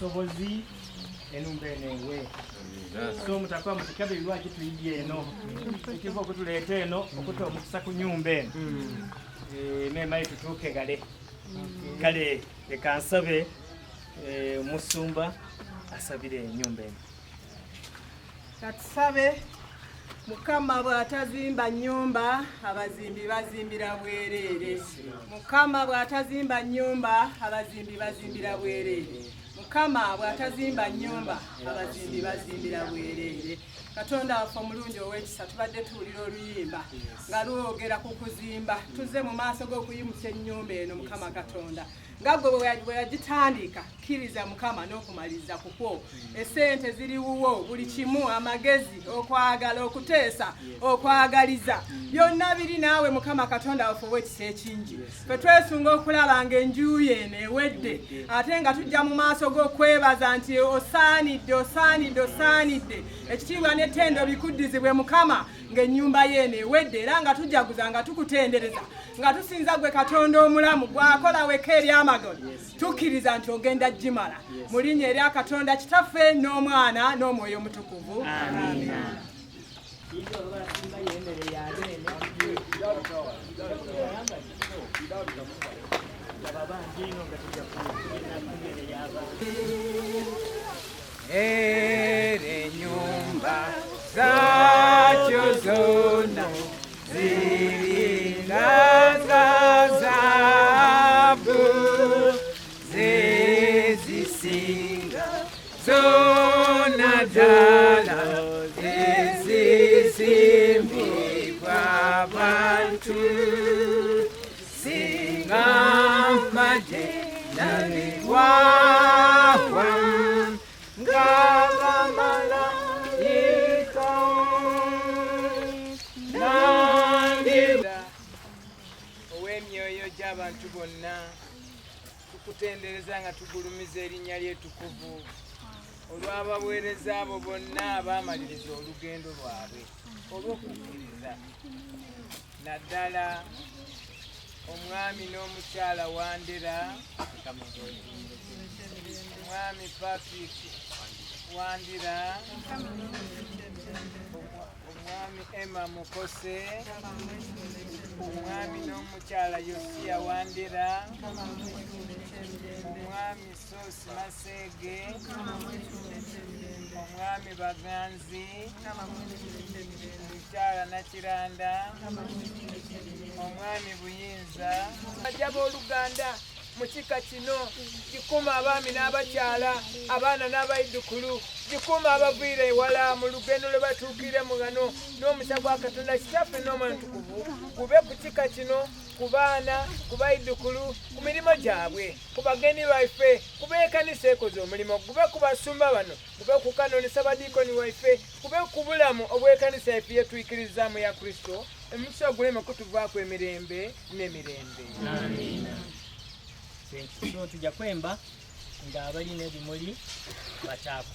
obusobozi enumba enewe so mutakuba mutikabirirwa kituyidye eno ekiva okutuleeta eno okuta omukisa ku nyumba eno memayi tutuuke kale leka nsabe omusumba asabire enyumba eno. Katusabe Mukama bw'atazimba nnyumba abazimbi bazimbira bwereere. Mukama bw'atazimba nnyumba abazimbi bazimbira bwereere. Mukama bw'atazimba nnyumba abazimbi bazimbira bwereere. Katonda waffe omulungi ow'ekisa tubadde tuwulira oluyimba nga lwogera ku kuzimba. Tuzze mu maaso g'okuyimusa ennyumba eno Mukama Katonda. Nga gwe bwe yagitandika kkiriza Mukama n'okumaliriza kukwo. Essente ziri wuwo buli kimu, amagezi, okwagala, okuteesa, okwagaliza. Byonna biri naawe Mukama Katonda waffe ow'ekisa ekingi. Ffe twesunga okulaba ng'enjuyi eno ewedde ate nga tujja mu maaso g'okwebaza nti osaanidde, osaanidde, osaanidde. Ekitiibwa n'ettendo bikuddizibwe Mukama ng'ennyumba y'eno ewedde era nga tujaguza nga tukutendereza nga tusinza gwe Katonda omulamu gwakola weka ery'amagano. Tukkiriza nti ogenda gimala mu linnya erya Katonda Kitaffe n'Omwana n'Omwoyo Omutukuvu. Amiina. Ere nyumba zacho zona zirinda za zahabu zezisinga zona dala zezisimbibwa abantu singamaje naliwawa ow'emyoyo gy'abantu bonna tukutendereza nga tugulumiza erinnya ly'ettukuvu olw'abaweereza abo bonna abaamaliriza olugendo lwabwe olw'okukkiriza naddala omwami n'omukyala Wandera, omwami Patrick Wandera, omwami Emma Mukose, omwami n'omukyala Yosia Wandera, omwami Sosi Masege, omwami Bagenze, omukyala Nakiranda, omwami Buyinza. Ajja b'oluganda mu kika kino gikuuma abaami n'abakyala, abaana n'abayiddukulu, gikuuma abaviira ewala mu lugendo lwe batuukire mu gano n'omukisa gwa Katonda Kitaffe n'Omwana Omutukuvu gube ku kika kino, ku baana, ku bayiddukulu, ku mirimu gyabwe, ku bagenyi baffe, ku b'ekkanisa ekoze omulimu, gube ku basumba bano, gube ku kanoonesa badiikoni waffe, gube ku bulamu obw'ekkanisa yaffe yetuyikirizaamu ya Kristo. Emikisa oguleme kutuvaako emirembe n'emirembe. Amiina. So tujja kwemba nga abalina ebimuli bataako.